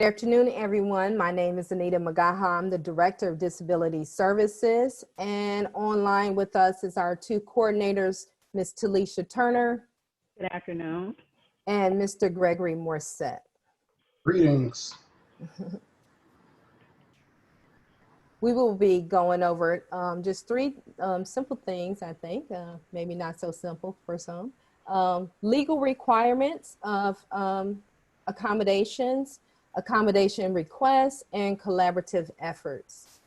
Good afternoon, everyone. My name is Anita Magaha. I'm the Director of Disability Services, and online with us is our two coordinators, Ms. Talisha Turner Good afternoon. and Mr. Gregory Morset. Greetings. We will be going over just three simple things, I think, maybe not so simple for some. Legal requirements of accommodations, accommodation requests, and collaborative efforts.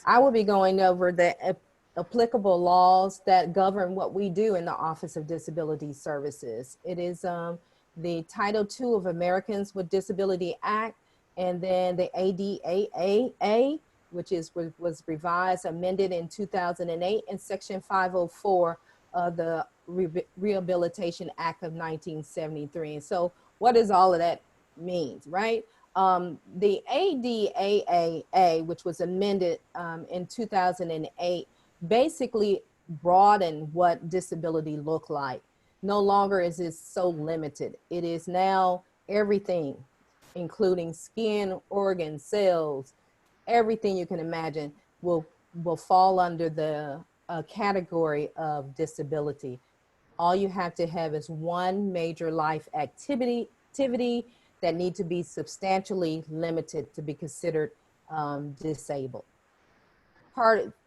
I will be going over the applicable laws that govern what we do in the Office of Disability Services. It is the Title II of Americans with Disability Act, and then the ADAA, which was revised, amended in 2008, and Section 504 of the Rehabilitation Act of 1973. And so what does all of that mean, right? The ADAA, which was amended in 2008, basically broadened what disability looked like. No longer is it so limited. It is now everything, including skin, organs, cells, everything you can imagine will fall under the category of disability. All you have to have is one major life activity that need to be substantially limited to be considered disabled.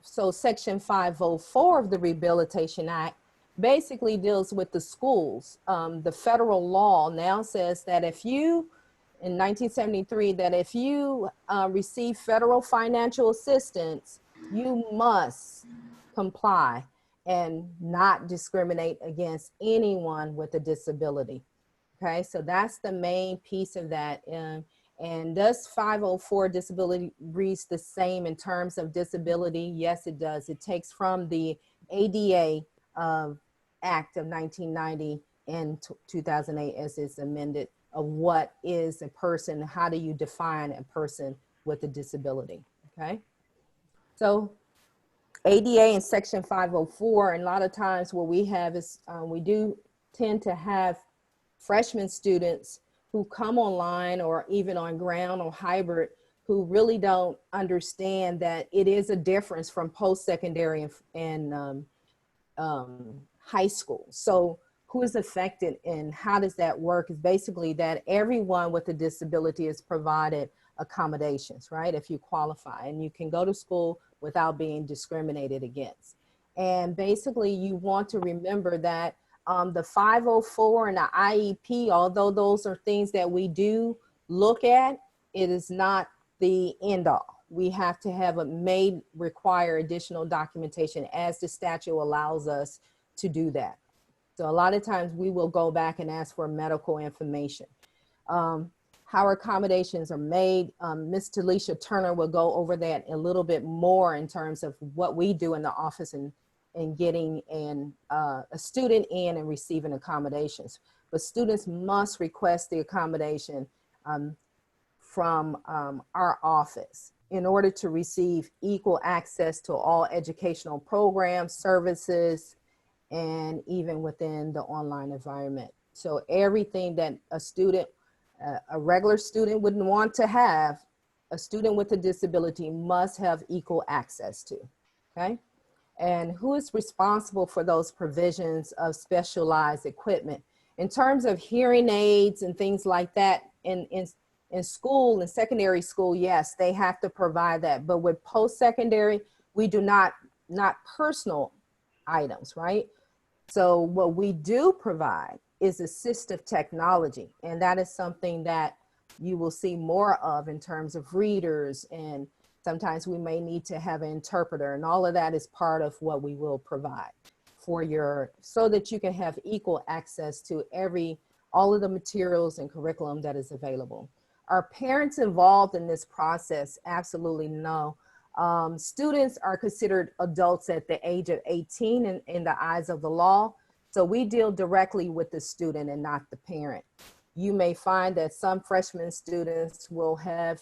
So Section 504 of the Rehabilitation Act basically deals with the schools. The federal law now says that if you, in 1973, that if you receive federal financial assistance, you must comply and not discriminate against anyone with a disability. Okay, so that's the main piece of that. And does 504 disability reads the same in terms of disability? Yes, it does. It takes from the ADA Act of 1990 and 2008 as it's amended of what is a person, how do you define a person with a disability, okay? So ADA and Section 504, and a lot of times what we have is we do tend to have freshman students who come online or even on ground or hybrid who really don't understand that it is a difference from post-secondary and high school. So who is affected and how does that work is basically that everyone with a disability is provided accommodations, right? If you qualify, and you can go to school without being discriminated against. And basically you want to remember that the 504 and the IEP, although those are things that we do look at, it is not the end all. We have to have require additional documentation as the statute allows us to do that. So a lot of times we will go back and ask for medical information. How accommodations are made, Ms. Talisha Turner will go over that a little bit more in terms of what we do in the office and getting a student in and receiving accommodations. But students must request the accommodation from our office in order to receive equal access to all educational programs, services, and even within the online environment. So everything that a student, a regular student wouldn't want to have, a student with a disability must have equal access to, okay? And who is responsible for those provisions of specialized equipment? In terms of hearing aids and things like that, in school, in secondary school, yes, they have to provide that. But with post-secondary, we do not personal items, right? So what we do provide is assistive technology. And that is something that you will see more of in terms of readers, and sometimes we may need to have an interpreter, and all of that is part of what we will provide for so that you can have equal access to all of the materials and curriculum that is available. Are parents involved in this process? Absolutely no. Students are considered adults at the age of 18 in the eyes of the law. So we deal directly with the student and not the parent. You may find that some freshman students will have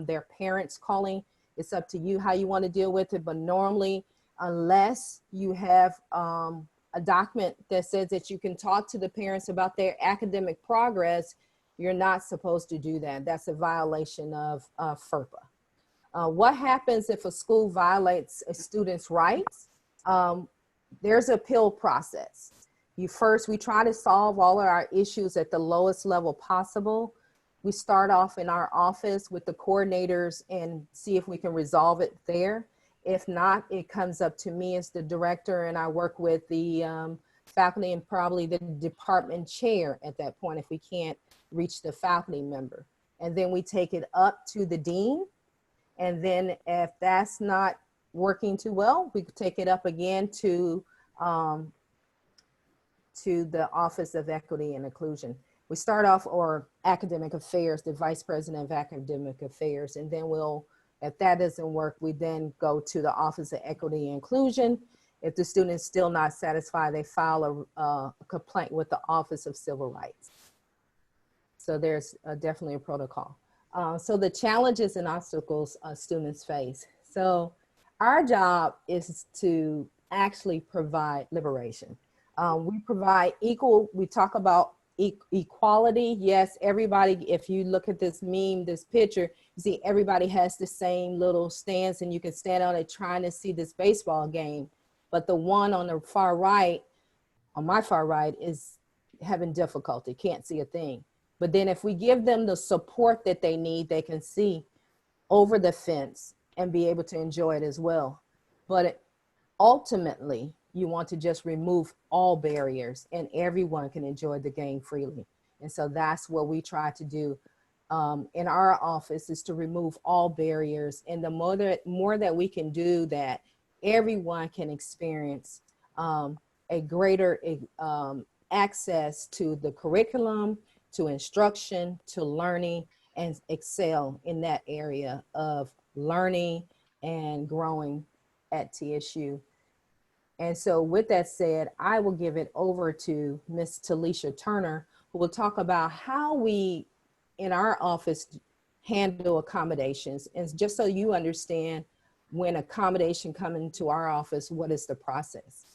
their parents calling. It's up to you how you want to deal with it. But normally, unless you have a document that says that you can talk to the parents about their academic progress, You're not supposed to do that. That's a violation of FERPA. What happens if a school violates a student's rights? There's an appeal process. We try to solve all of our issues at the lowest level possible. We start off in our office with the coordinators and see if we can resolve it there. If not, it comes up to me as the director, and I work with the faculty and probably the department chair at that point if we can't reach the faculty member. And then we take it up to the dean. And then if that's not working too well, we could take it up again to the Office of Equity and Inclusion. We start off, or academic affairs, the vice president of academic affairs, and then if that doesn't work, we then go to the Office of Equity and Inclusion. If the student is still not satisfied, they file a complaint with the Office of Civil Rights. So there's definitely a protocol. So the challenges and obstacles students face. So our job is to actually provide liberation. We provide we talk about equality. Yes, everybody, if you look at this meme, this picture, you see everybody has the same little stands and you can stand on it trying to see this baseball game. But the one on the far right, on my far right, is having difficulty, can't see a thing. But then if we give them the support that they need, they can see over the fence and be able to enjoy it as well. But ultimately, you want to just remove all barriers and everyone can enjoy the game freely. And so that's what we try to do in our office, is to remove all barriers. And the more that we can do that, everyone can experience a greater access to the curriculum, to instruction, to learning, and excel in that area of learning and growing at TSU. And so with that said, I will give it over to Ms. Talisha Turner, who will talk about how we in our office handle accommodations. And just so you understand, when accommodation come into our office, what is the process?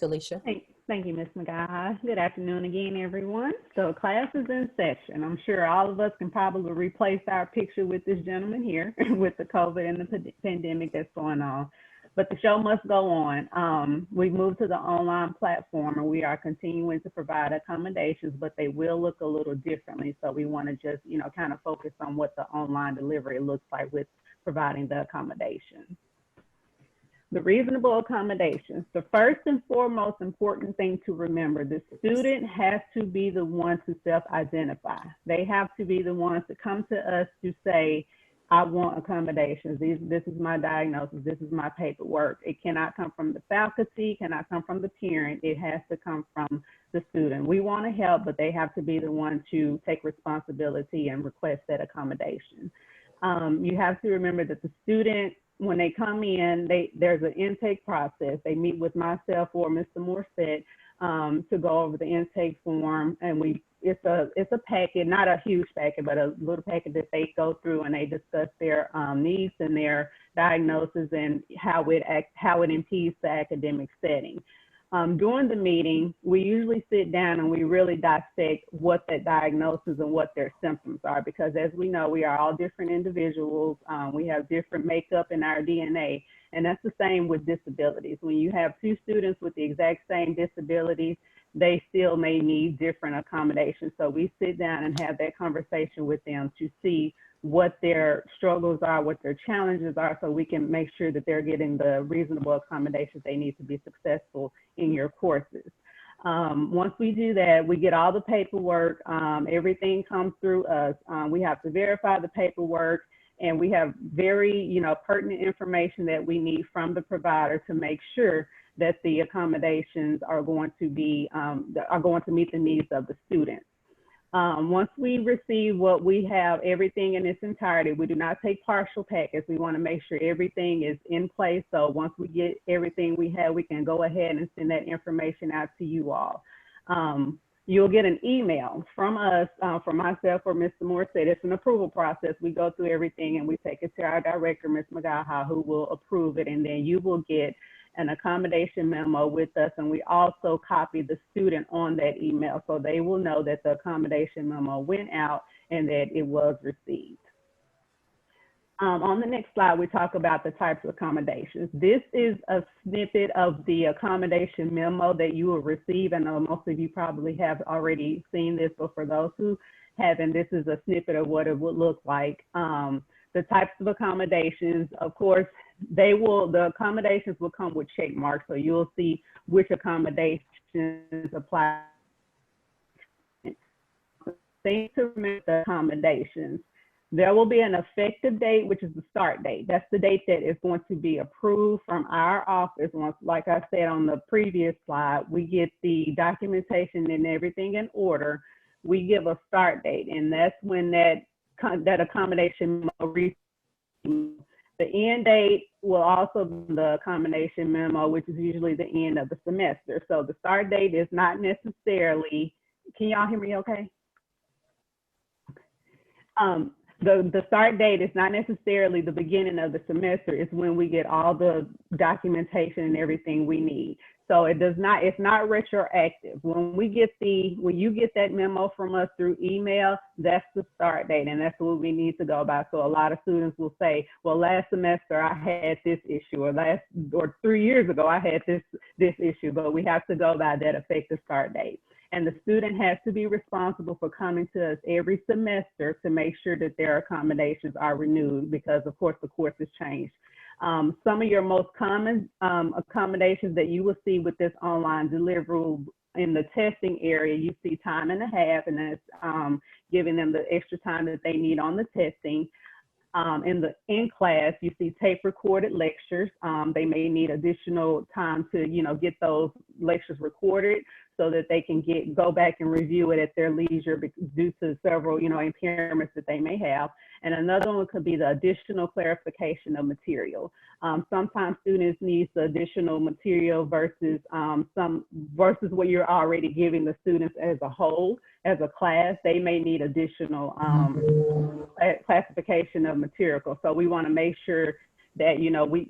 Talisha? Thank you, Ms. McGuire. Good afternoon again, everyone. So class is in session. I'm sure all of us can probably replace our picture with this gentleman here with the COVID and the pandemic that's going on. But the show must go on. We've moved to the online platform and we are continuing to provide accommodations, but they will look a little differently. So we want to just, kind of focus on what the online delivery looks like with providing the accommodations. The reasonable accommodations. The first and foremost important thing to remember, the student has to be the one to self-identify. They have to be the ones to come to us to say, I want accommodations. This is my diagnosis. This is my paperwork. It cannot come from the faculty, cannot come from the parent. It has to come from the student. We want to help, but they have to be the one to take responsibility and request that accommodation. You have to remember that the student, when they come in, there's an intake process. They meet with myself or Mr. Morset to go over the intake form, and it's a packet, not a huge packet, but a little packet that they go through, and they discuss their needs and their diagnosis and how it impedes the academic setting. During the meeting, we usually sit down and we really dissect what that diagnosis and what their symptoms are, because as we know, we are all different individuals. We have different makeup in our DNA, and that's the same with disabilities. When you have two students with the exact same disabilities, they still may need different accommodations. So we sit down and have that conversation with them to see what their struggles are, what their challenges are, so we can make sure that they're getting the reasonable accommodations they need to be successful in your courses. Once we do that, we get all the paperwork, everything comes through us. We have to verify the paperwork, and we have very, pertinent information that we need from the provider to make sure that the accommodations are going to meet the needs of the students. Once we receive what we have, everything in its entirety, we do not take partial packets. We want to make sure everything is in place. So once we get everything we have, we can go ahead and send that information out to you all. You'll get an email from us, from myself or Mr. Morset. It's an approval process. We go through everything and we take it to our director, Ms. McGuire, who will approve it. And then you will get an accommodation memo with us, and we also copy the student on that email so they will know that the accommodation memo went out and that it was received. On the next slide, we talk about the types of accommodations. This is a snippet of the accommodation memo that you will receive. I know most of you probably have already seen this, but for those who haven't, this is a snippet of what it would look like. The types of accommodations, of course, the accommodations will come with check marks, so you'll see which accommodations apply. Things to remember the accommodations. There will be an effective date, which is the start date. That's the date that is going to be approved from our office. Once, like I said on the previous slide, we get the documentation and everything in order. We give a start date, and that's when that accommodation memo reaches. The end date will also be the accommodation memo, which is usually the end of the semester. So the start date is not necessarily, can y'all hear me okay? The start date is not necessarily the beginning of the semester. It's when we get all the documentation and everything we need. So it's not retroactive. When you get that memo from us through email, that's the start date, and that's what we need to go by. So a lot of students will say, well, last semester I had this issue, or 3 years ago I had this issue, but we have to go by that effective start date. And the student has to be responsible for coming to us every semester to make sure that their accommodations are renewed, because of course the course has changed. Some of your most common accommodations that you will see with this online delivery in the testing area, you see time and a half, and that's giving them the extra time that they need on the testing. In class, you see tape recorded lectures. They may need additional time to, get those lectures recorded so that they can go back and review it at their leisure due to several, impairments that they may have. And another one could be the additional clarification of material. Sometimes students need the additional material versus what you're already giving the students as a whole, as a class. They may need additional classification of material. So we want to make sure that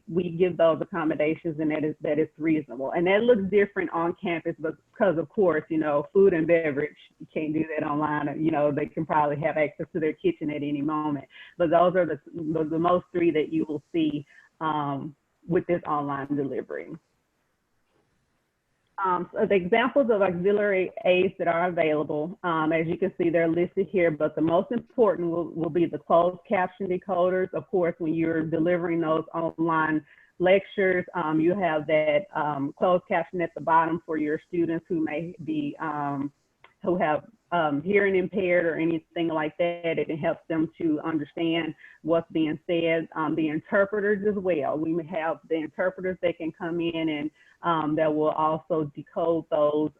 we give those accommodations and that is reasonable. And that looks different on campus because of course, food and beverage, you can't do that online. They can probably have access to their kitchen at any moment. But those are the most three that you will see with this online delivery. So the examples of auxiliary aids that are available, as you can see, they're listed here, but the most important will be the closed caption decoders. Of course, when you're delivering those online lectures, you have that closed caption at the bottom for your students who may be, who have hearing impaired or anything like that. It helps them to understand what's being said. The interpreters as well. We may have the interpreters that can come in and that will also decode those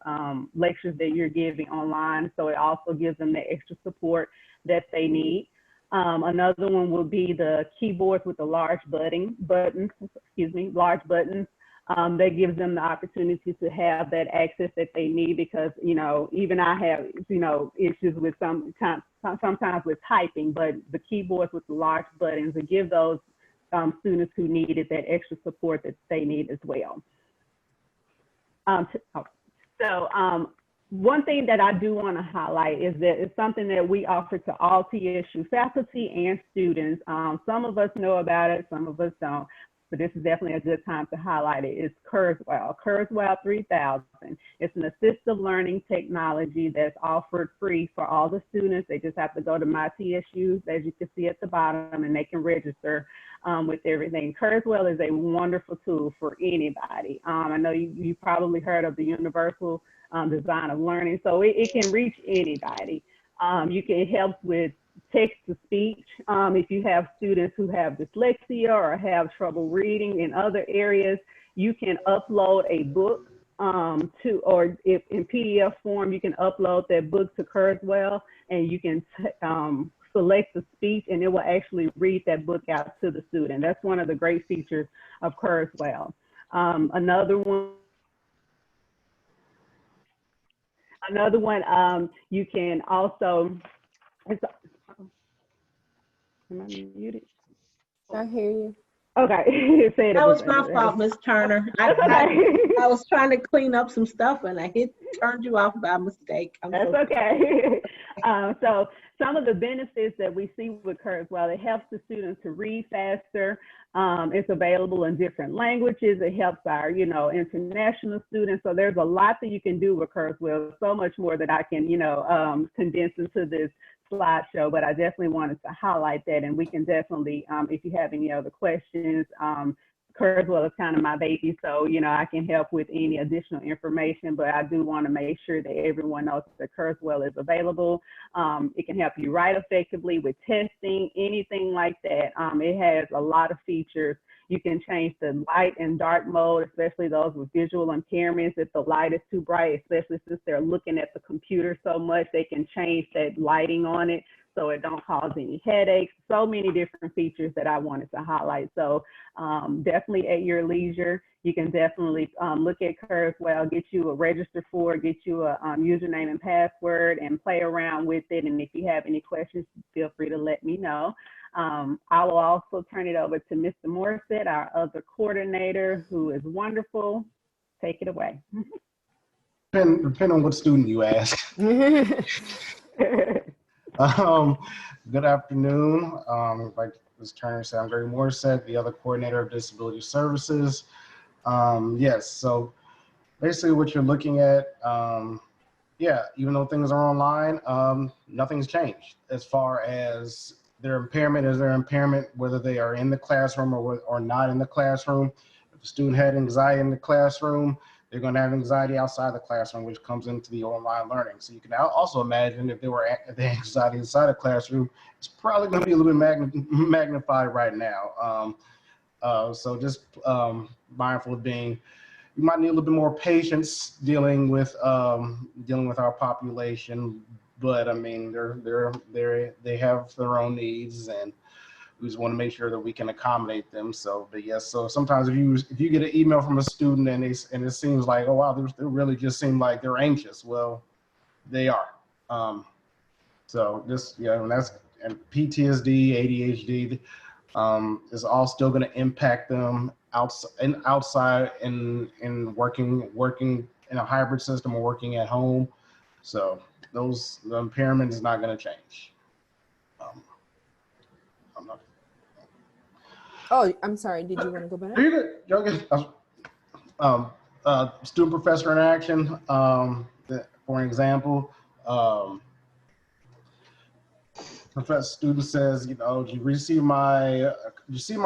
lectures that you're giving online. So it also gives them the extra support that they need. Another one will be the keyboards with the large buttons. That gives them the opportunity to have that access that they need, because even I have issues with sometimes with typing, but the keyboards with the large buttons, it give those students who need it that extra support that they need as well. One thing that I do want to highlight is that it's something that we offer to all TSU faculty and students. Some of us know about it, some of us don't, but this is definitely a good time to highlight it. It's Kurzweil 3000. It's an assistive learning technology that's offered free for all the students. They just have to go to My TSU, as you can see at the bottom, and they can register with everything. Kurzweil is a wonderful tool for anybody. I know you probably heard of the universal design of learning, so it can reach anybody. It helps with text to speech. If you have students who have dyslexia or have trouble reading in other areas, you can upload a book or if in PDF form, you can upload that book to Kurzweil, and you can select the speech, and it will actually read that book out to the student. That's one of the great features of Kurzweil. Another one, you can also, am I muted? I hear you. Okay, say it a That was bit my better. fault, Miss Turner. That's okay. I was trying to clean up some stuff and I turned you off by mistake. I'm That's so okay. So some of the benefits that we see with Kurzweil, it helps the students to read faster. It's available in different languages. It helps our, international students. So there's a lot that you can do with Kurzweil, so much more that I can, condense into this slideshow, but I definitely wanted to highlight that. And we can definitely, if you have any other questions, Kurzweil is kind of my baby, so I can help with any additional information. But I do want to make sure that everyone knows that Kurzweil is available. It can help you write effectively with testing, anything like that. It has a lot of features. You can change the light and dark mode, especially those with visual impairments. If the light is too bright, especially since they're looking at the computer so much, they can change that lighting on it so it don't cause any headaches. So many different features that I wanted to highlight. So definitely at your leisure, you can definitely look at Kurzweil, get you a register for it, get you a username and password, and play around with it. And if you have any questions, feel free to let me know. I will also turn it over to Mr. Morissette, our other coordinator, who is wonderful. Take it away. Depending on what student you ask. Good afternoon. Like Ms. Turner said, I'm Gary Morissette, the other coordinator of disability services. Yes, so basically what you're looking at, yeah, even though things are online, nothing's changed as far as their impairment is their impairment, whether they are in the classroom or not in the classroom. If a student had anxiety in the classroom, they're going to have anxiety outside the classroom, which comes into the online learning. So you can also imagine if the anxiety inside the classroom, it's probably going to be a little bit magnified right now. So just mindful of being, you might need a little bit more patience dealing with our population, but I mean they have their own needs, and we just want to make sure that we can accommodate them. So, but yes, so sometimes if you get an email from a student and it seems like, oh wow, they really just seem like they're anxious. Well, they are. So just and PTSD, ADHD. Is all still going to impact them outside in working in a hybrid system or working at home. So the impairment is not going to change. I'm not. Oh, I'm sorry. Did you want to go back? You're good. Student professor interaction. For an example. Professor student says, did you receive my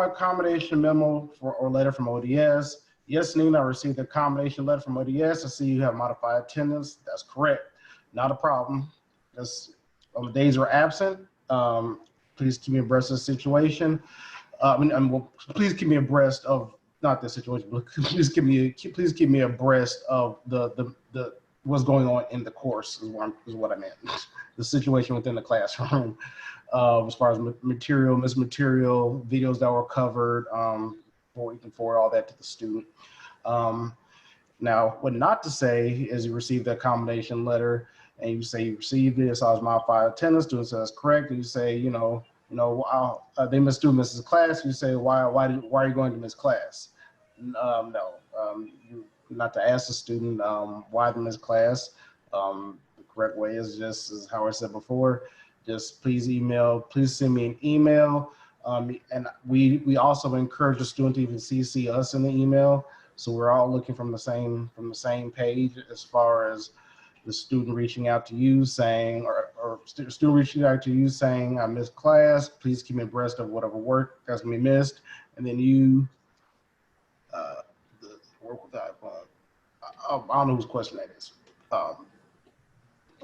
accommodation memo or letter from ODS? Yes, Nina, I received the accommodation letter from ODS. I see you have modified attendance. That's correct. Not a problem. Just on the days we're absent, please keep me abreast of the situation. Please keep me abreast of not the situation, but please keep me abreast of the what's going on in the course is what I meant. The situation within the classroom, as far as missed material, videos that were covered, or you can forward all that to the student. Now, what not to say is you received the accommodation letter and you say you received it, so I was modified attendance, student says correct, and you say, they missed Mrs. class. You say, why are you going to miss class? No, not to ask the student why they missed class. The correct way is just as how I said before. Just please send me an email. And we also encourage the student to even CC us in the email, so we're all looking from the same page as far as the student reaching out to you saying, or student reaching out to you saying, I missed class, please keep me abreast of whatever work has been missed. And then you, I don't know whose question that is. I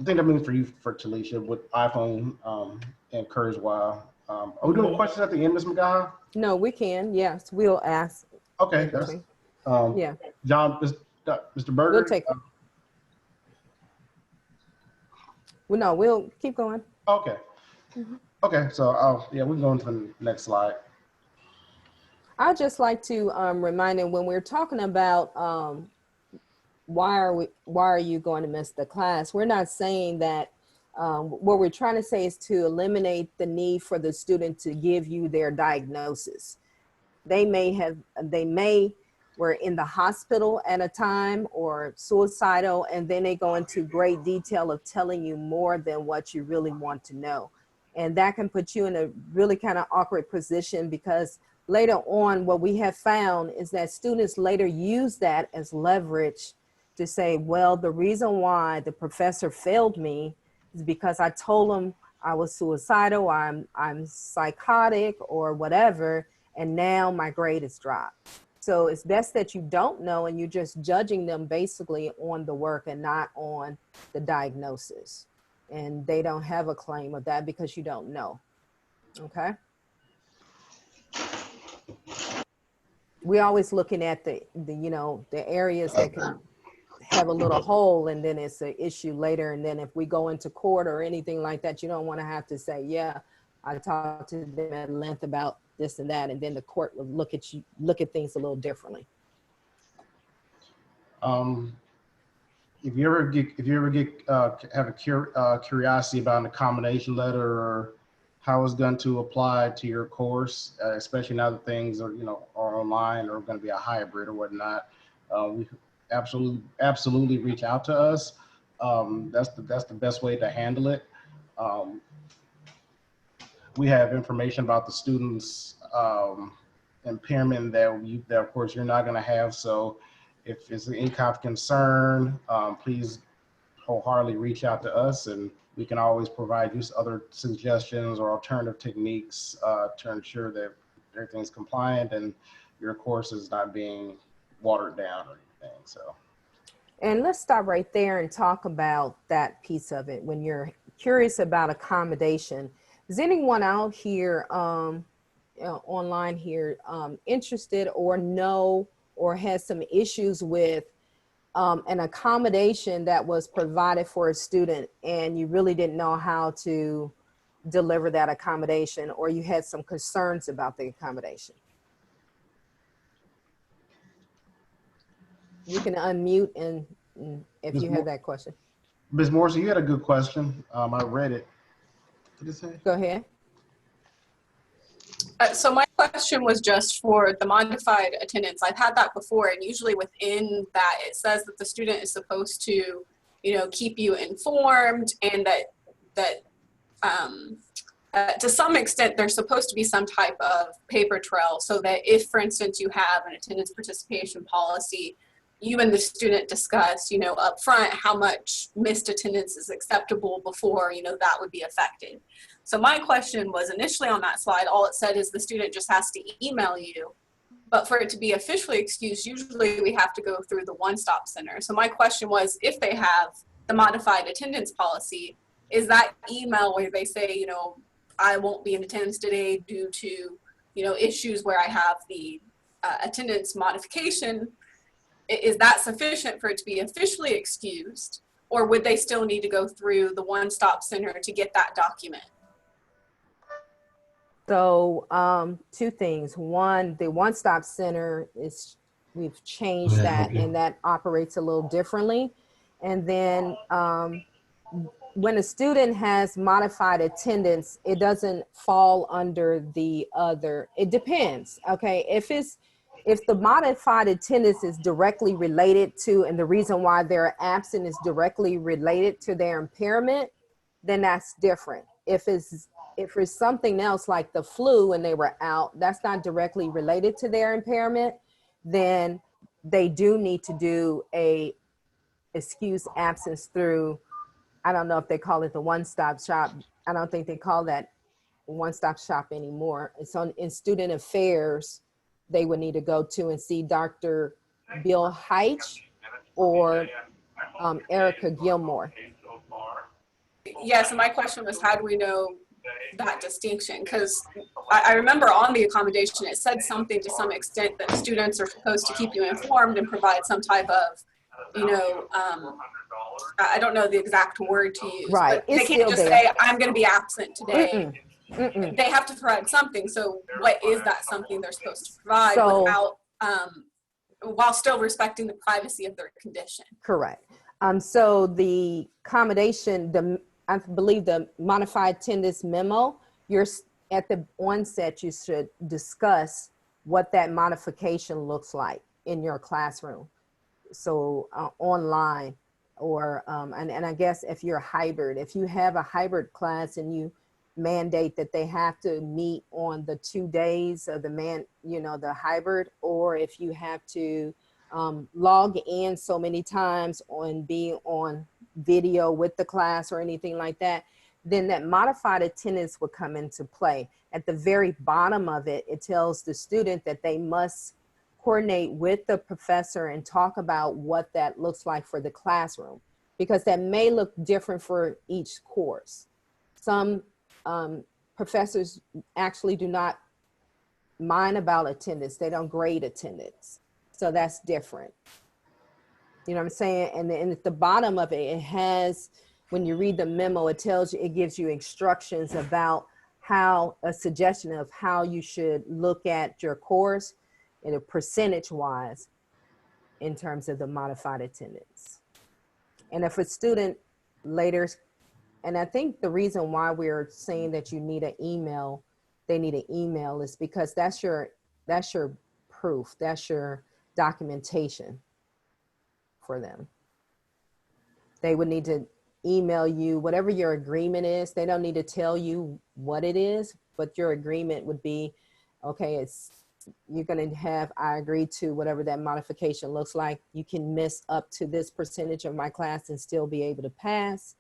think that means for Talisha with iPhone and Kurzweil. Are we doing questions at the end, Ms. McGaha? No, we can. Yes, we'll ask. Okay, that's yeah. John, Mr. Berger. We'll take it. Well, no, we'll keep going. Okay. Okay, so we can go on to the next slide. I'd just like to remind them when we're talking about why are you going to miss the class, we're not saying that what we're trying to say is to eliminate the need for the student to give you their diagnosis. they may were in the hospital at a time or suicidal, and then they go into great detail of telling you more than what you really want to know. And that can put you in a really kind of awkward position, because later on, what we have found is that students later use that as leverage to say, well, the reason why the professor failed me is because I told him I was suicidal, I'm psychotic or whatever, and now my grade is dropped. So it's best that you don't know, and you're just judging them basically on the work and not on the diagnosis. And they don't have a claim of that because you don't know. Okay. We're always looking at the the areas that can have a little hole, and then it's an issue later. And then if we go into court or anything like that, you don't want to have to say, yeah, I talked to them at length about this and that, and then the court will look at things a little differently. If you ever get have a curiosity about an accommodation letter or how it's going to apply to your course, especially now that things are are online or going to be a hybrid or whatnot, we absolutely reach out to us. That's the best way to handle it. Um, we have information about the students' impairment that of course you're not going to have. So if it's any kind of concern, please wholeheartedly reach out to us, and we can always provide you other suggestions or alternative techniques to ensure that everything's compliant and your course is not being watered down or anything. So. And let's stop right there and talk about that piece of it. When you're curious about accommodation, is anyone out here online here interested or know or has some issues with an accommodation that was provided for a student and you really didn't know how to deliver that accommodation, or you had some concerns about the accommodation? You can unmute and if you have that question. Ms. Morrison, you had a good question. I read it. What did it say? Go ahead. So my question was just for the modified attendance. I've had that before, and usually within that it says that the student is supposed to, keep you informed, and that to some extent there's supposed to be some type of paper trail, so that if, for instance, you have an attendance participation policy, you and the student discuss, up front how much missed attendance is acceptable before, that would be affected. So my question was, initially on that slide, all it said is the student just has to email you. But for it to be officially excused, usually we have to go through the one-stop center. So my question was, if they have the modified attendance policy, is that email where they say, I won't be in attendance today due to, issues where I have the attendance modification, is that sufficient for it to be officially excused? Or would they still need to go through the one-stop center to get that document? So two things. One, the one-stop center we've changed that, and that operates a little differently. And then when a student has modified attendance, it doesn't fall under the other. It depends. Okay, if the modified attendance is directly related to, and the reason why they're absent is directly related to their impairment, then that's different. If it's something else like the flu and they were out, that's not directly related to their impairment, then they do need to do a excuse absence through, I don't know if they call it the one-stop shop. I don't think they call that one-stop shop anymore. It's in student affairs. They would need to go to and see Dr. Bill Heitch or Erica Gilmore. Yeah, so my question was, how do we know that distinction? Because I remember on the accommodation, it said something to some extent that students are supposed to keep you informed and provide some type of, I don't know the exact word to use, right. But they can't just say, I'm going to be absent today. They have to provide something. So what is that something they're supposed to provide without, while still respecting the privacy of their condition? Correct. So the accommodation, I believe the modified attendance memo, you're at the onset, you should discuss what that modification looks like in your classroom. So online, or and I guess if you're hybrid, if you have a hybrid class and you mandate that they have to meet on the 2 days of the hybrid, or if you have to log in so many times on being on video with the class or anything like that, then that modified attendance would come into play. At the very bottom of it, it tells the student that they must coordinate with the professor and talk about what that looks like for the classroom, because that may look different for each course. Some professors actually do not mind about attendance. They don't grade attendance. So that's different. You know what I'm saying? And then at the bottom of it, it has, when you read the memo, it tells you, it gives you instructions about how, a suggestion of how you should look at your course in a percentage wise in terms of the modified attendance. And if a student later, and I think the reason why we're saying that you need an email, they need an email, is because that's your proof, that's your documentation for them. They would need to email you whatever your agreement is. They don't need to tell you what it is, but your agreement would be, okay, you're going to have, I agree to whatever that modification looks like. You can miss up to this percentage of my class and still be able to pass.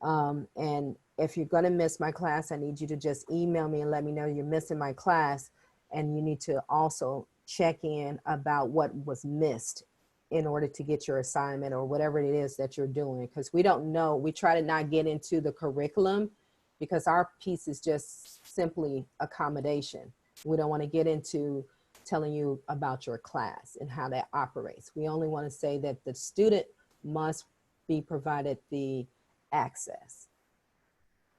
And if you're going to miss my class, I need you to just email me and let me know you're missing my class. And you need to also check in about what was missed in order to get your assignment or whatever it is that you're doing. Because we don't know, we try to not get into the curriculum because our piece is just simply accommodation. We don't want to get into telling you about your class and how that operates. We only want to say that the student must be provided the access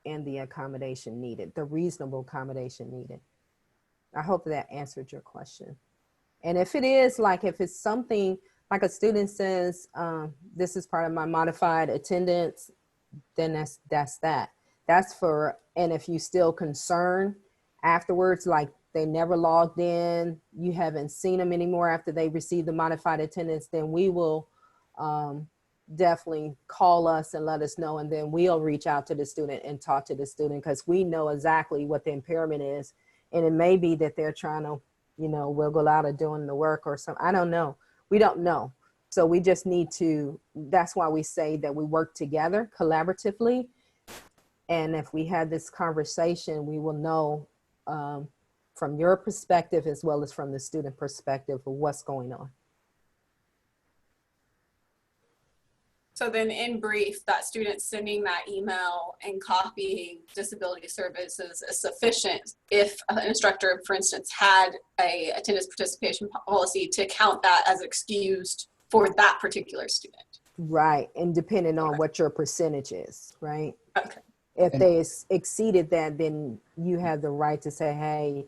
and the accommodation needed, the reasonable accommodation needed. I hope that answered your question. And if it is, like if it's something like a student says, this is part of my modified attendance, then that's that. That's for, and if you still concerned afterwards, like they never logged in, you haven't seen them anymore after they received the modified attendance, then we will definitely call us and let us know. And then we'll reach out to the student and talk to the student, because we know exactly what the impairment is. And it may be that they're trying to, wiggle out of doing the work or something. I don't know. We don't know. So we just need to, that's why we say that we work together collaboratively. And if we had this conversation, we will know from your perspective as well as from the student perspective of what's going on. So then in brief, that student sending that email and copying disability services is sufficient if an instructor, for instance, had a attendance participation policy to count that as excused for that particular student. Right, and depending on what your percentage is, right? Okay. If they exceeded that, then you have the right to say, hey,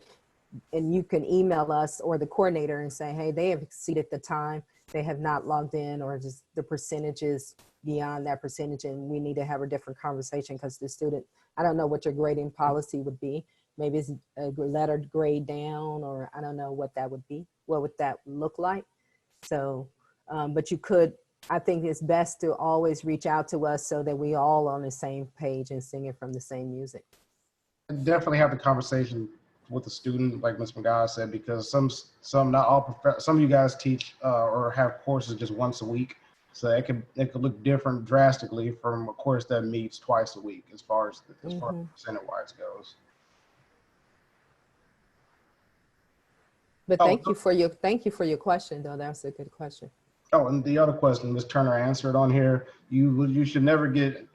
and you can email us or the coordinator and say, hey, they have exceeded the time. They have not logged in, or just the percentages beyond that percentage, and we need to have a different conversation because the student, I don't know what your grading policy would be. Maybe it's a lettered grade down, or I don't know what that would be. What would that look like? So, but you could, I think it's best to always reach out to us so that we all on the same page and singing from the same music. Definitely have the conversation with the student, like Ms. McGowan said, because not all some of you guys teach or have courses just once a week, so it could look different drastically from a course that meets twice a week as far as percentage wise goes. But thank you for your question, though. That's a good question. Oh, and the other question Ms. Turner answered on here, you should never get,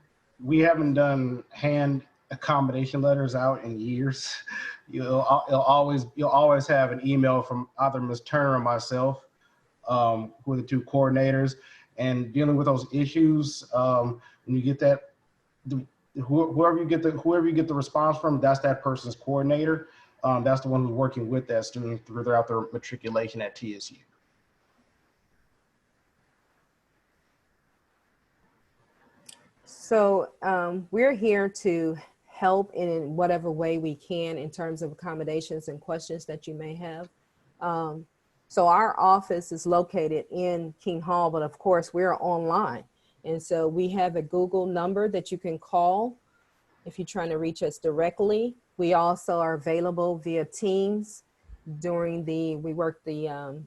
we haven't done hand accommodation letters out in years. You'll always have an email from either Ms. Turner or myself, who are the two coordinators, and dealing with those issues. When you get that, whoever you get the response from, that's that person's coordinator. That's the one who's working with that student throughout their matriculation at TSU. So we're here to help in whatever way we can in terms of accommodations and questions that you may have. So our office is located in King Hall, but of course we're online. And so we have a Google number that you can call if you're trying to reach us directly. We also are available via Teams during we work the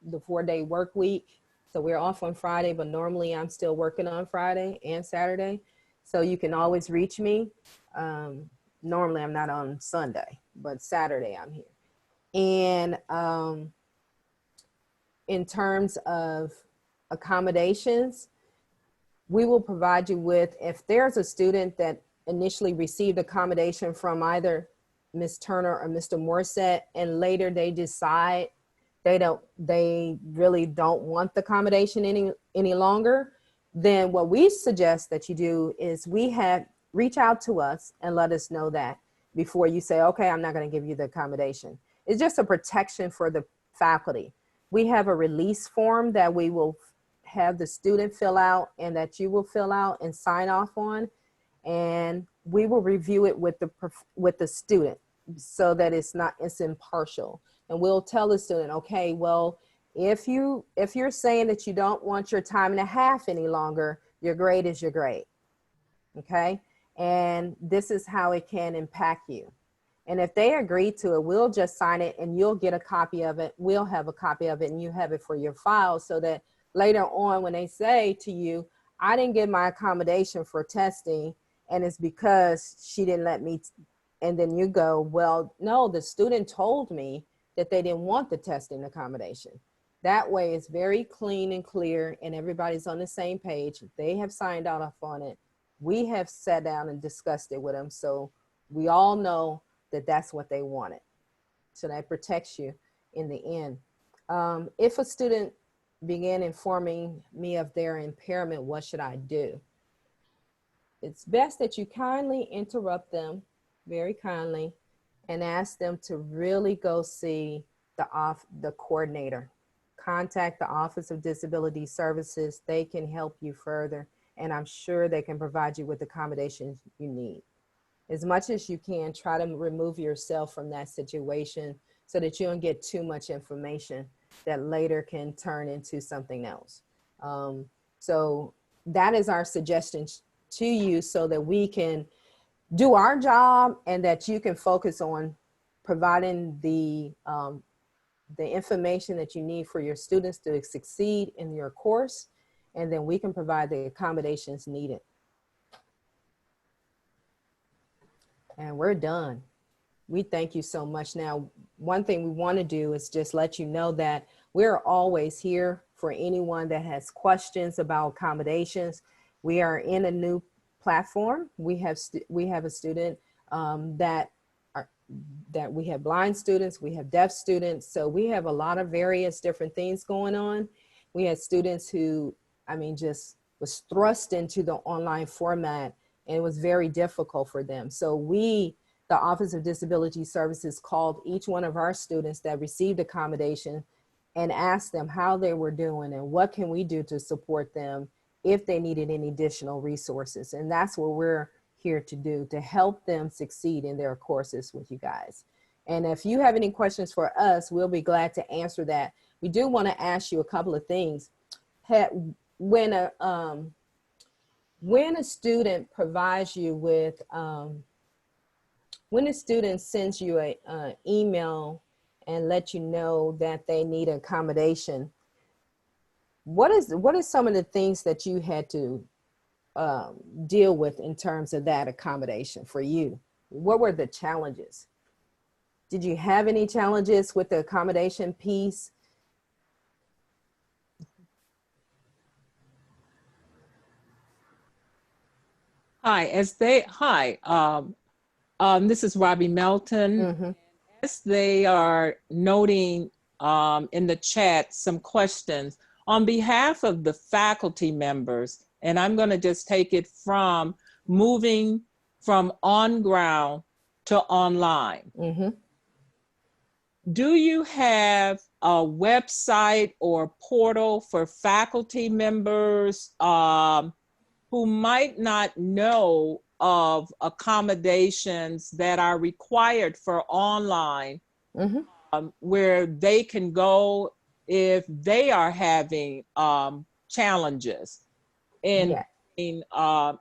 4-day work week. So we're off on Friday, but normally I'm still working on Friday and Saturday. So you can always reach me. Normally I'm not on Sunday, but Saturday I'm here. And in terms of accommodations, we will provide you with, if there's a student that initially received accommodation from either Ms. Turner or Mr. Morissette, and later they decide they really don't want the accommodation any longer, then what we suggest that you do is reach out to us and let us know that before you say, okay, I'm not going to give you the accommodation. It's just a protection for the faculty. We have a release form that we will have the student fill out and that you will fill out and sign off on, and we will review it with the student so that it's impartial. And we'll tell the student, okay, well, if you're saying that you don't want your time and a half any longer, your grade is your grade, okay? And this is how it can impact you. And if they agree to it, we'll just sign it and you'll get a copy of it. We'll have a copy of it and you have it for your file, so that later on when they say to you, I didn't get my accommodation for testing and it's because she didn't let me, and then you go, well, no, the student told me that they didn't want the testing accommodation. That way it's very clean and clear and everybody's on the same page. They have signed off on it. We have sat down and discussed it with them. So we all know that that's what they wanted. So that protects you in the end. If a student began informing me of their impairment, what should I do? It's best that you kindly interrupt them, very kindly, and ask them to really go see the coordinator. Contact the Office of Disability Services. They can help you further, and I'm sure they can provide you with the accommodations you need. As much as you can, try to remove yourself from that situation so that you don't get too much information that later can turn into something else. So that is our suggestion to you, so that we can do our job and that you can focus on providing the information that you need for your students to succeed in your course, and then we can provide the accommodations needed. And we're done. We thank you so much. Now, one thing we want to do is just let you know that we're always here for anyone that has questions about accommodations. We are in a new platform. We have a student that we have blind students, we have deaf students. So we have a lot of various different things going on. We had students who, just was thrust into the online format, and it was very difficult for them. So the Office of Disability Services called each one of our students that received accommodation and asked them how they were doing and what can we do to support them if they needed any additional resources. And that's what we're here to do, to help them succeed in their courses with you guys. And if you have any questions for us, we'll be glad to answer that. We do want to ask you a couple of things. When a student provides you with, when a student sends you an email and let you know that they need accommodation, what is some of the things that you had to deal with in terms of that accommodation for you? What were the challenges? Did you have any challenges with the accommodation piece? This is Robbie Melton. Mm-hmm. As they are noting in the chat some questions on behalf of the faculty members, and I'm going to just take it from moving from on ground to online. Mm-hmm. Do you have a website or portal for faculty members who might not know of accommodations that are required for online, Mm-hmm. where they can go if they are having challenges in Yeah. getting,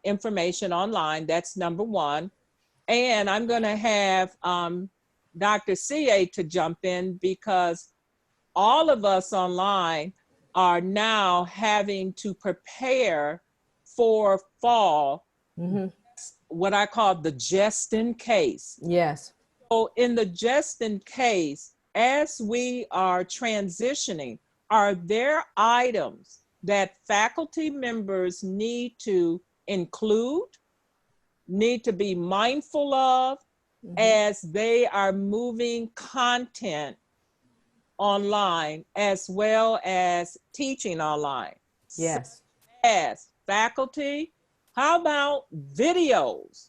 information online. That's number one. And I'm going to have Dr. CA to jump in, because all of us online are now having to prepare for fall, Mm-hmm. what I call the just in case. Yes. So in the just in case, as we are transitioning, are there items that faculty members need to include, need to be mindful of Mm-hmm. as they are moving content online as well as teaching online? Yes. As faculty, how about videos?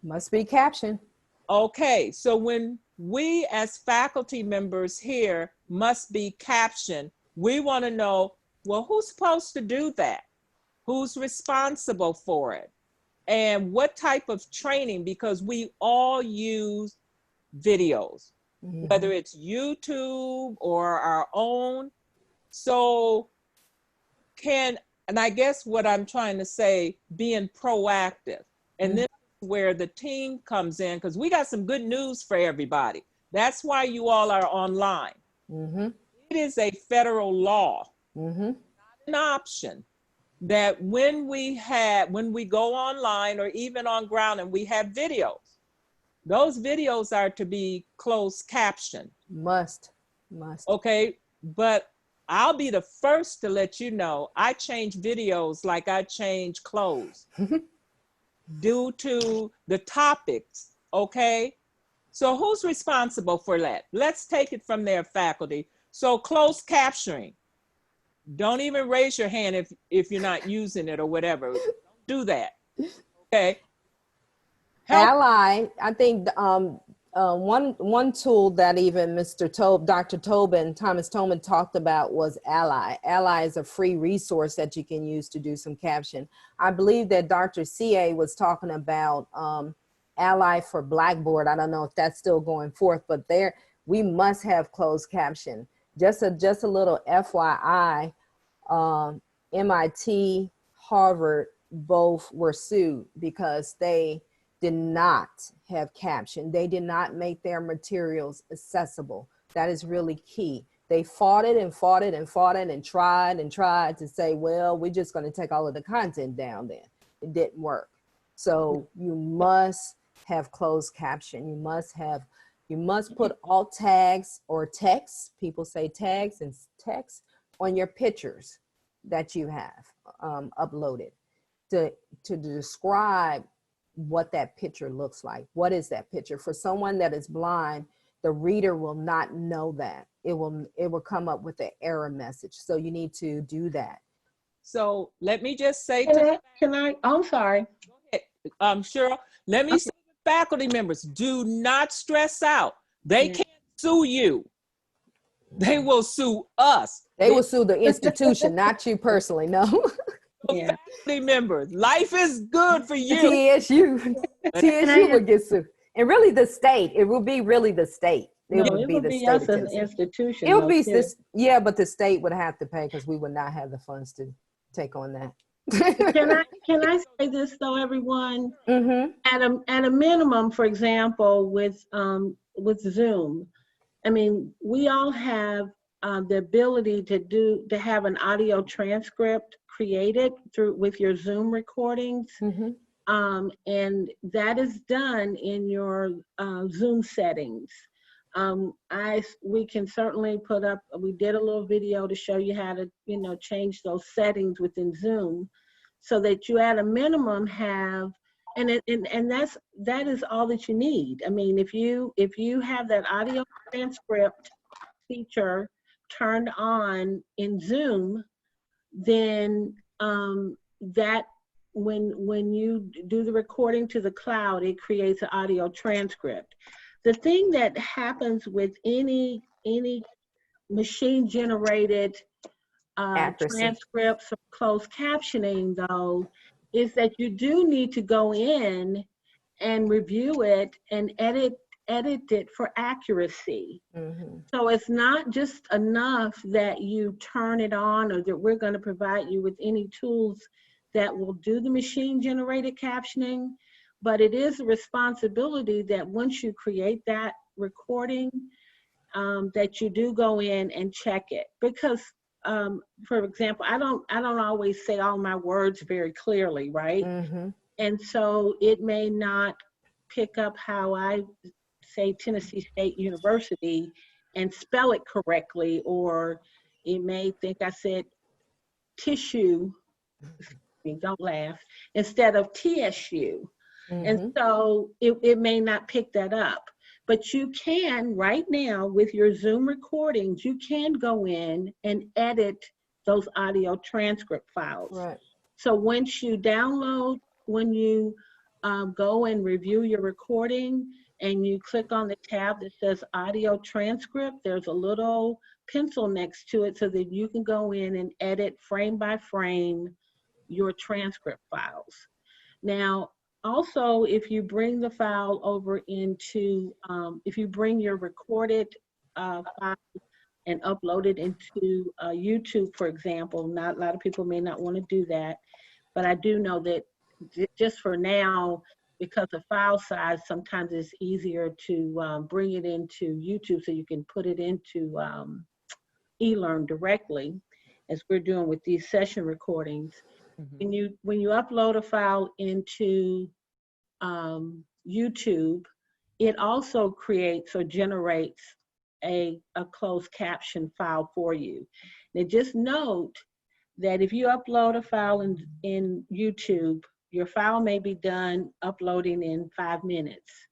Must be captioned. Okay, so when we as faculty members here must be captioned, we want to know, well, who's supposed to do that? Who's responsible for it? And what type of training? Because we all use videos, Mm-hmm. whether it's YouTube or our own. So and I guess what I'm trying to say, being proactive. And this is where the team comes in, because we got some good news for everybody. That's why you all are online. Mm-hmm. It is a federal law, Mm-hmm. an option, that when we go online or even on ground and we have videos, those videos are to be closed captioned. Must. Okay, but I'll be the first to let you know, I change videos like I change clothes due to the topics, okay? So who's responsible for that? Let's take it from their faculty. So closed captioning, don't even raise your hand if you're not using it or whatever. Don't do that, okay? Help. Ally, I think one tool that even Dr. Thomas Tobin talked about was Ally. Ally is a free resource that you can use to do some caption. I believe that Dr. CA was talking about Ally for Blackboard. I don't know if that's still going forth, but there we must have closed caption. Just a little FYI, MIT, Harvard, both were sued because they did not have caption. They did not make their materials accessible. That is really key. They fought it and fought it and fought it and tried to say, well, we're just going to take all of the content down then. It didn't work. So you must have closed caption. You must put alt tags or text. People say tags and text on your pictures that you have uploaded to describe what that picture looks like. What is that picture? For someone that is blind, the reader will not know that. It will come up with an error message. So you need to do that. So let me just say I'm sorry. Cheryl, let me say to faculty members, do not stress out. They can't sue you. They will sue us. They will sue the institution, not you personally, no. Yeah. Faculty members, life is good for you. TSU would get sued. And really the state, it will be really the state. No, it would be us as an institution. It would be this, yeah, but the state would have to pay because we would not have the funds to take on that. Can I say this though, everyone? Mm-hmm. At a minimum, for example, with Zoom, I mean, we all have the ability to have an audio transcript created with your Zoom recordings. Mm-hmm. And that is done in your Zoom settings. We can certainly we did a little video to show you how to, change those settings within Zoom so that you at a minimum have, and that is all that you need. I mean, if you have that audio transcript feature turned on in Zoom, then that when you do the recording to the cloud, it creates an audio transcript. The thing that happens with any machine generated transcripts or closed captioning though, is that you do need to go in and review it and edit edit it for accuracy. Mm-hmm. So it's not just enough that you turn it on or that we're going to provide you with any tools that will do the machine generated captioning, but it is a responsibility that once you create that recording, that you do go in and check it. Because for example, I don't always say all my words very clearly, right? Mm-hmm. And so it may not pick up how I say Tennessee State University and spell it correctly, or it may think I said tissue, don't laugh, instead of TSU. And Mm-hmm. so it may not pick that up. But you can, right now, with your Zoom recordings, you can go in and edit those audio transcript files. Right. So once you download, when you go and review your recording and you click on the tab that says audio transcript, there's a little pencil next to it so that you can go in and edit frame by frame your transcript files. Now, also, if you bring the file over into, if you bring your recorded file and upload it into YouTube, for example, not a lot of people may not want to do that, but I do know that just for now, because of file size, sometimes it's easier to bring it into YouTube so you can put it into eLearn directly, as we're doing with these session recordings. Mhm. When you upload a file into YouTube, it also creates or generates a closed caption file for you. Now just note that if you upload a file in YouTube, your file may be done uploading in 5 minutes.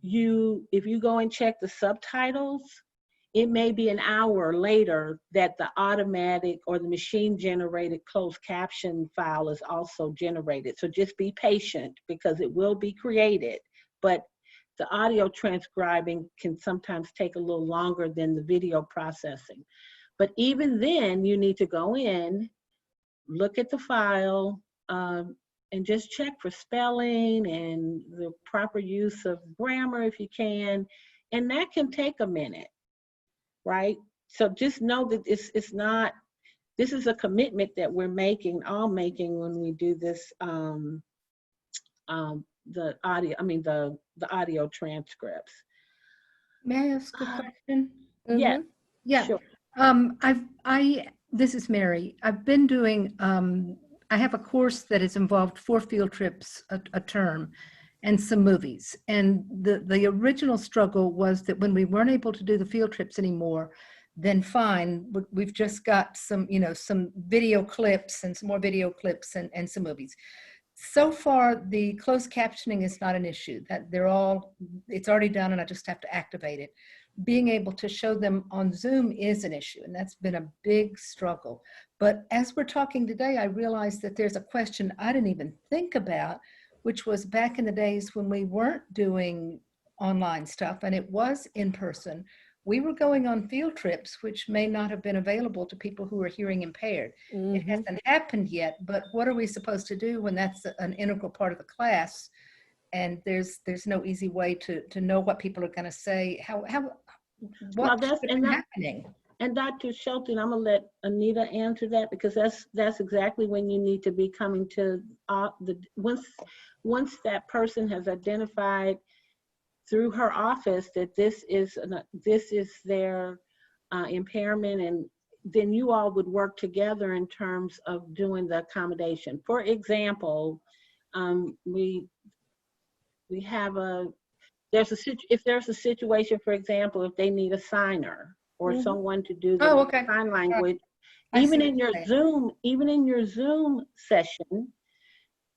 If you go and check the subtitles, it may be an hour later that the automatic or the machine generated closed caption file is also generated. So just be patient because it will be created, but the audio transcribing can sometimes take a little longer than the video processing. But even then, you need to go in, look at the file, and just check for spelling and the proper use of grammar if you can, and that can take a minute. Right? So just know that it's not, this is a commitment that we're making, all making when we do this, the audio transcripts. May I ask a question? Yes, Mm-hmm. Yeah. sure. This is Mary. I've been doing, I have a course that has involved 4 field trips a term and some movies. And the original struggle was that when we weren't able to do the field trips anymore, then fine, we've just got some, some video clips and some more video clips and some movies. So far, the closed captioning is not an issue. That it's already done and I just have to activate it. Being able to show them on Zoom is an issue, and that's been a big struggle. But as we're talking today, I realized that there's a question I didn't even think about, which was back in the days when we weren't doing online stuff and it was in person. We were going on field trips, which may not have been available to people who are hearing impaired. Mm-hmm. It hasn't happened yet, but what are we supposed to do when that's an integral part of the class? And there's no easy way to know what people are going to say. What should be happening? And Dr. Shelton, I'm gonna let Anita answer that because that's exactly when you need to be coming to once that person has identified through her office that this is their impairment, and then you all would work together in terms of doing the accommodation. For example, we have if there's a situation, for example, if they need a signer or Mm-hmm. someone to do the sign language, even in your Zoom session,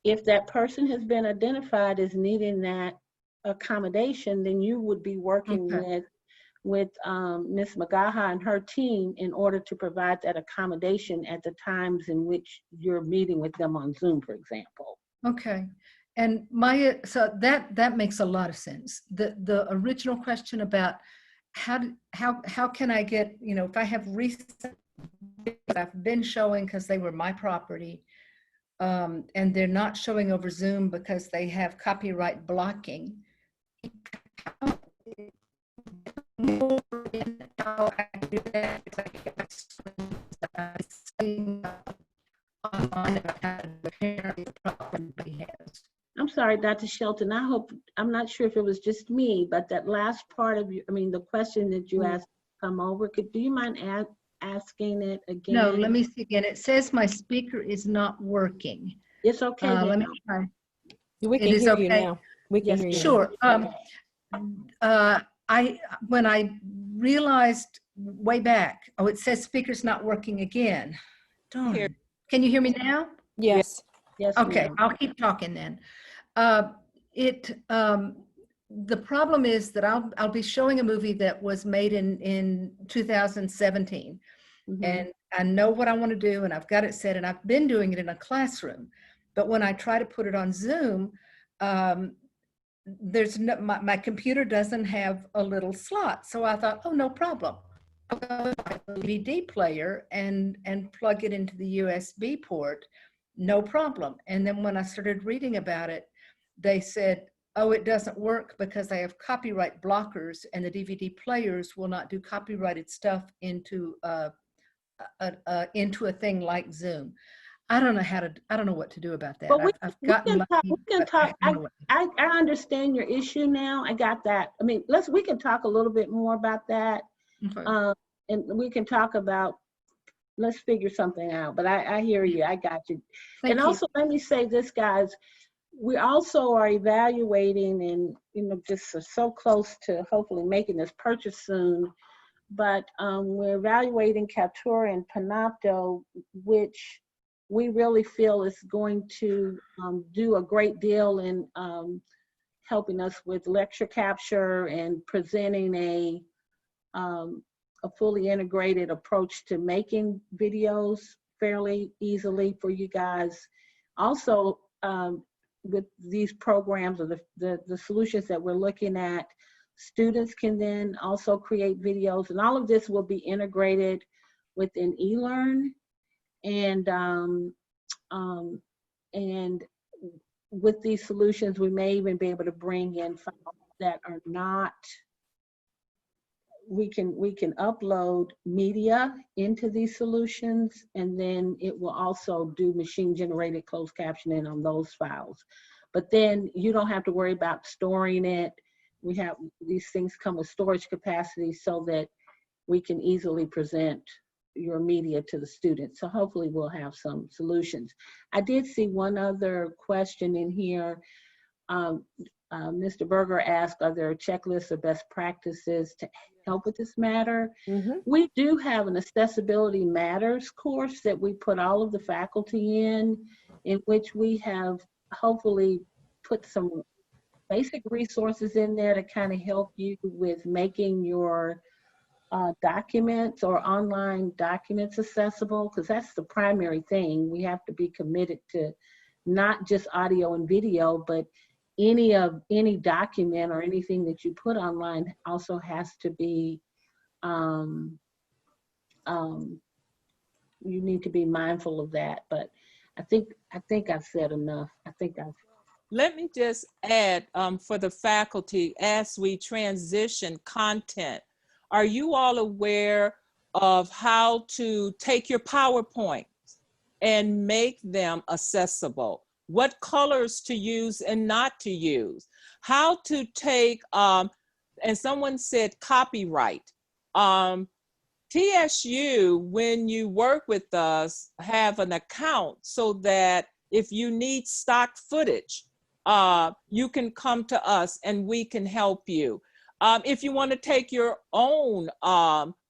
if that person has been identified as needing that accommodation, then you would be working with Ms. Magaha and her team in order to provide that accommodation at the times in which you're meeting with them on Zoom, for example. Okay. And so that makes a lot of sense. The original question about how can I get, if I have recent I've been showing because they were my property, and they're not showing over Zoom because they have copyright blocking. how I do that is I get my screen online about how to prepare the problem everybody has. I'm sorry, Dr. Shelton. I'm not sure if it was just me, but that last part of you, I mean, the question that you asked come over, do you mind asking it again? No, let me see again. It says my speaker is not working. It's okay. Let me try. We It can is hear you okay. now. We can Yes, hear you. Sure. When I realized way back, oh, it says speaker's not working again. Here. Darn. Can you hear me now? Yes. Yes, Okay, ma'am. I'll keep talking then. The problem is that I'll be showing a movie that was made in 2017, Mhm. and I know what I want to do, and I've got it set, and I've been doing it in a classroom. But when I try to put it on Zoom, there's no, my computer doesn't have a little slot. So I thought, oh, no problem. I'll go to my DVD player and plug it into the USB port, no problem. And then when I started reading about it, they said, oh, it doesn't work because I have copyright blockers and the DVD players will not do copyrighted stuff into a thing like Zoom. I don't know what to do about that. But I've gotten lucky, we can but talk. I don't know what to do. I understand your issue now. I got that. I mean, we can talk a little bit more about that. Okay. And we can talk about, let's figure something out. But I hear you. I got you. Thank And you. also, let me say this, guys. We also are evaluating and, just are so close to hopefully making this purchase soon. But we're evaluating Kaltura and Panopto, which we really feel is going to do a great deal in helping us with lecture capture and presenting a fully integrated approach to making videos fairly easily for you guys. Also, with these programs or the solutions that we're looking at, students can then also create videos, and all of this will be integrated within eLearn. And with these solutions, we may even be able to bring in files that are not, we can upload media into these solutions, and then it will also do machine generated closed captioning on those files. But then you don't have to worry about storing it. We have, these things come with storage capacity so that we can easily present your media to the students. So hopefully we'll have some solutions. I did see one other question in here. Mr. Berger asked, are there checklists or best practices to help with this matter? Mm-hmm. We do have an Accessibility Matters course that we put all of the faculty in which we have hopefully put some basic resources in there to kind of help you with making your documents or online documents accessible, because that's the primary thing. We have to be committed to not just audio and video, but any document or anything that you put online also has to be, you need to be mindful of that. But I think I've said enough. Let me just add for the faculty, as we transition content, are you all aware of how to take your PowerPoints and make them accessible? What colors to use and not to use? How to take, and someone said copyright. TSU, when you work with us, have an account so that if you need stock footage, you can come to us and we can help you. If you want to take your own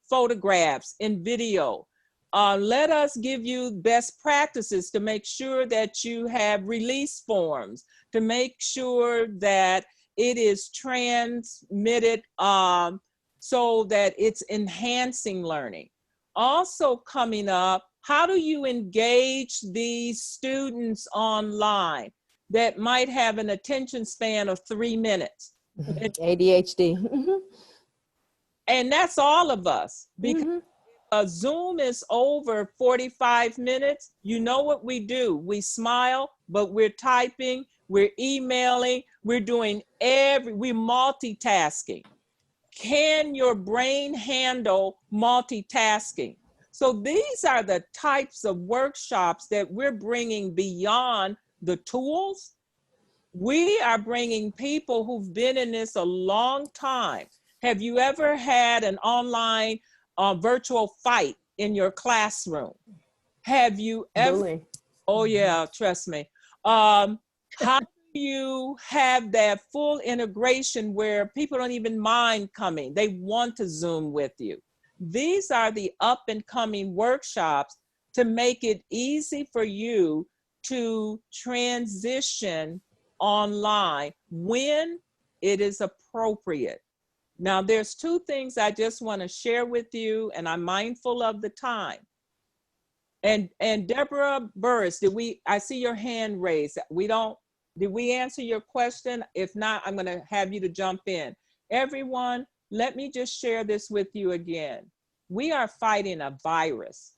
photographs and video, let us give you best practices to make sure that you have release forms, to make sure that it is transmitted so that it's enhancing learning. Also coming up, how do you engage these students online that might have an attention span of 3 minutes? ADHD. Mm-hmm. And that's all of us, because Mm-hmm. Zoom is over 45 minutes. You know what we do? We smile, but we're typing, we're emailing, We're doing we're multitasking. Can your brain handle multitasking? So these are the types of workshops that we're bringing beyond the tools. We are bringing people who've been in this a long time. Have you ever had an online virtual fight in your classroom? Have you ever? Bullying. Oh yeah, trust me. How do you have that full integration where people don't even mind coming? They want to Zoom with you. These are the up and coming workshops to make it easy for you to transition online when it is appropriate. Now, there's two things I just want to share with you, and I'm mindful of the time. And Deborah Burris, I see your hand raised. Did we answer your question? If not, I'm going to have you to jump in. Everyone, let me just share this with you again. We are fighting a virus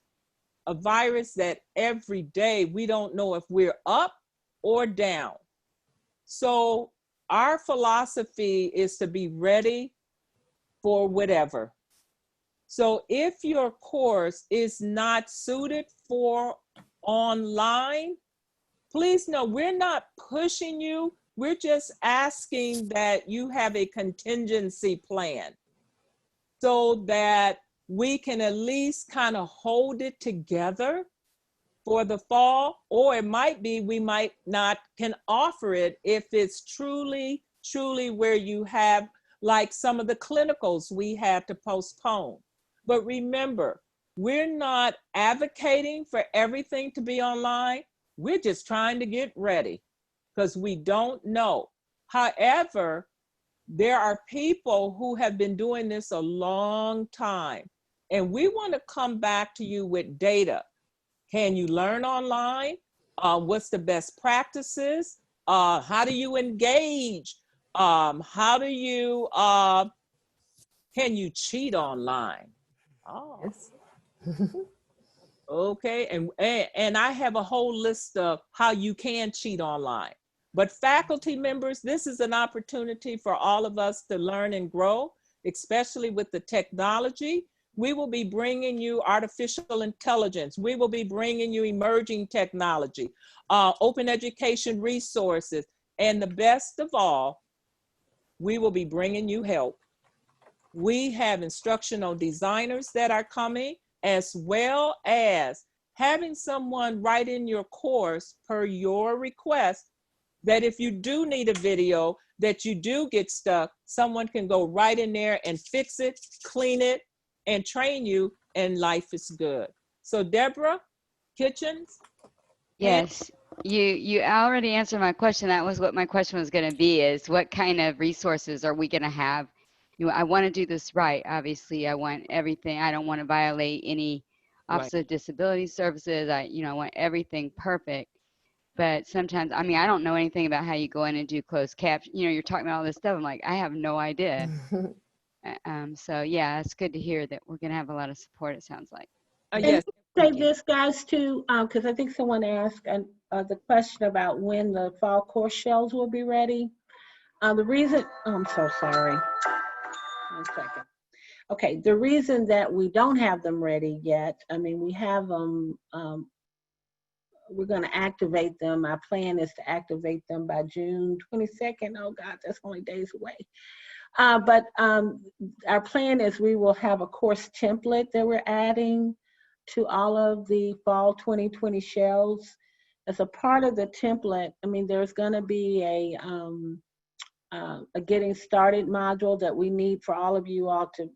that every day we don't know if we're up or down. So our philosophy is to be ready for whatever. So if your course is not suited for online, please know we're not pushing you. We're just asking that you have a contingency plan so that we can at least kind of hold it together for the fall, or it might be we might not can offer it if it's truly where you have, like some of the clinicals we had to postpone. But remember, we're not advocating for everything to be online. We're just trying to get ready because we don't know. However, there are people who have been doing this a long time, and we want to come back to you with data. Can you learn online? What's the best practices? How do you engage? How do you, can you cheat online? Oh, Yes. okay. And I have a whole list of how you can cheat online. But faculty members, this is an opportunity for all of us to learn and grow, especially with the technology. We will be bringing you artificial intelligence. We will be bringing you emerging technology, open education resources, and the best of all, we will be bringing you help. We have instructional designers that are coming, as well as having someone write in your course per your request that if you do need a video, that you do get stuck, someone can go right in there and fix it, clean it, and train you, and life is good. So Deborah Kitchens? Yes, you already answered my question. That was what my question was going to be, is what kind of resources are we going to have? I want to do this right. Obviously, I want everything. I don't want to violate any Office of Disability Services. I want everything perfect. But sometimes, I mean, I don't know anything about how you go in and do closed caption. You're talking about all this stuff. I'm like, I have no idea. So yeah, it's good to hear that we're going to have a lot of support, it sounds like. Yes. Say this, guys, too, because I think someone asked the question about when the fall course shells will be ready. The reason, I'm so sorry. 1 second. Okay, the reason that we don't have them ready yet, I mean, we have them, we're going to activate them. Our plan is to activate them by June 22nd. Oh God, that's only days away. But our plan is we will have a course template that we're adding to all of the fall 2020 shells. As a part of the template, I mean, there's going to be a getting started module that we need for all of you all to,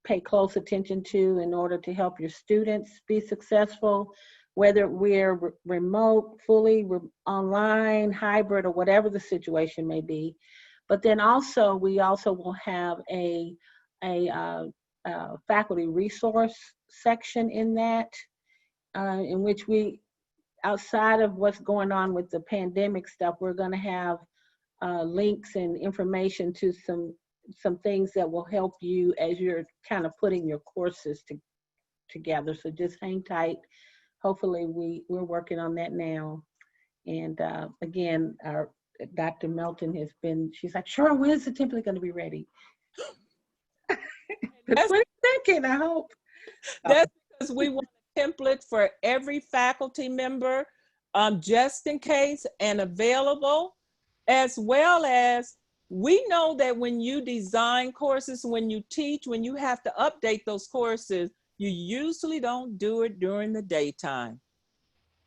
pay close attention to in order to help your students be successful, whether we're remote, fully online, hybrid, or whatever the situation may be. But then also, we also will have a faculty resource section in that, in which we, outside of what's going on with the pandemic stuff, we're going to have links and information to some things that will help you as you're kind of putting your courses together. So just hang tight. Hopefully we're working on that now. And again, Dr. Melton has been, she's like, sure, when is the template going to be ready? The 22nd, I hope. That's because we want a template for every faculty member, just in case and available, as well as we know that when you design courses, when you teach, when you have to update those courses, you usually don't do it during the daytime.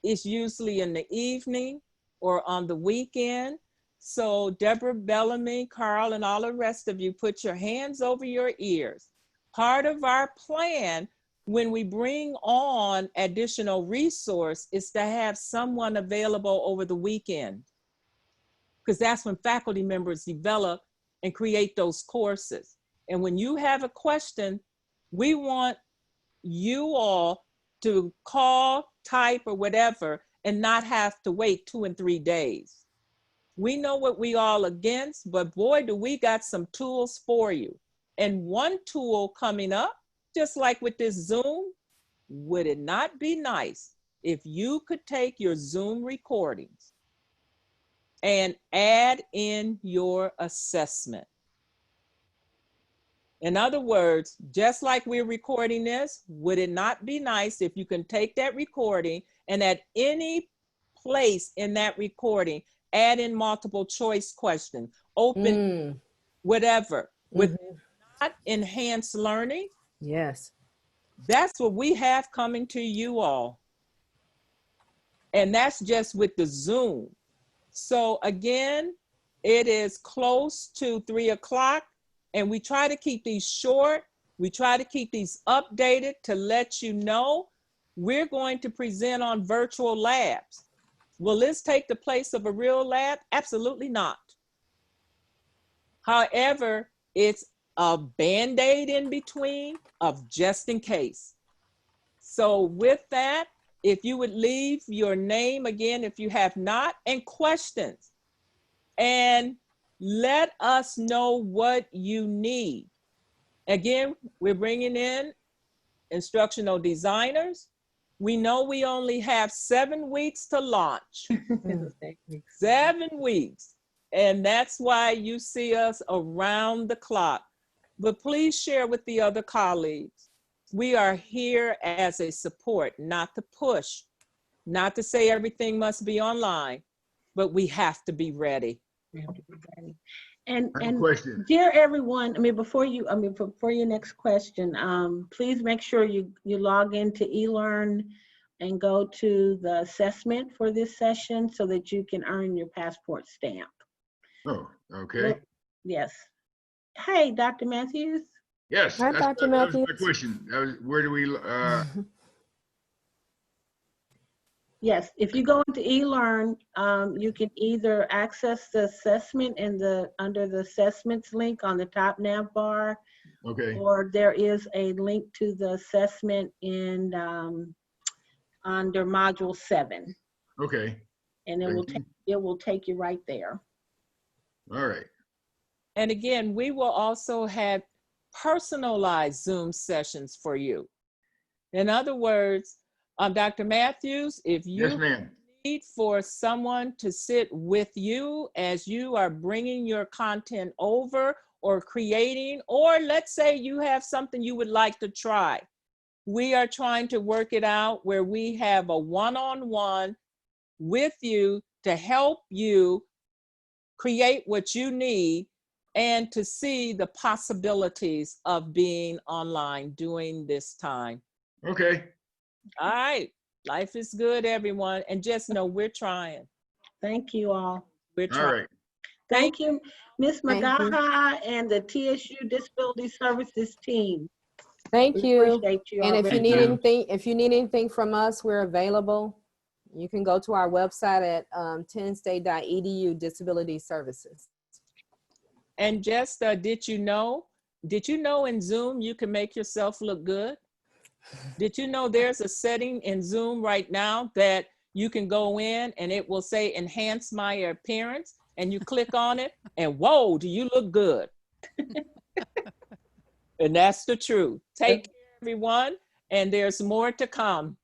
It's usually in the evening or on the weekend. So Deborah Bellamy, Carl, and all the rest of you, put your hands over your ears. Part of our plan when we bring on additional resource is to have someone available over the weekend, because that's when faculty members develop and create those courses. And when you have a question, we want you all to call, type, or whatever, and not have to wait 2 and 3 days. We know what we all against, but boy, do we got some tools for you. And one tool coming up, just like with this Zoom, would it not be nice if you could take your Zoom recordings and add in your assessment? In other words, just like we're recording this, would it not be nice if you can take that recording and at any place in that recording, add in multiple choice questions, open, whatever, with not enhanced learning? Yes. That's what we have coming to you all. And that's just with the Zoom. So again, it is close to 3 o'clock. And we try to keep these short. We try to keep these updated to let you know we're going to present on virtual labs. Will this take the place of a real lab? Absolutely not. However, it's a Band-Aid in between of just in case. So with that, if you would leave your name again, if you have not, and questions, and let us know what you need. Again, we're bringing in instructional designers. We know we only have 7 weeks to launch. 7 weeks. And that's why you see us around the clock. But please share with the other colleagues. We are here as a support, not to push, not to say everything must be online, but we have to be ready. We have to be ready. And question. Dear everyone, before your next question, please make sure you log into eLearn and go to the assessment for this session so that you can earn your passport stamp. Oh, okay. Yes. Hey, Dr. Matthews. Yes, Hi, Dr. Matthews. that was my question. That was, where do we, Yes, if you go into eLearn, you can either access the assessment under the assessments link on the top nav bar, okay, or there is a link to the assessment in under module 7, okay, and it will take you right there. all right. And again, we will also have personalized Zoom sessions for you. In other words, Dr. Matthews, if you Yes, ma'am. need for someone to sit with you as you are bringing your content over or creating, or let's say you have something you would like to try, we are trying to work it out where we have a one-on-one with you to help you create what you need and to see the possibilities of being online during this time. Okay. All right. Life is good, everyone. And just know we're trying. Thank you all. We're trying. All right. Thank you, Ms. Thank you. Magaha and the TSU Disability Services team. Thank We you. appreciate you And all if you very need much. anything from us, we're available. You can go to our website at tennstate.edu disability services. And just did you know in Zoom you can make yourself look good? Did you know there's a setting in Zoom right now that you can go in and it will say enhance my appearance, and you click on it and whoa, do you look good? And that's the truth. Take care, everyone, and there's more to come.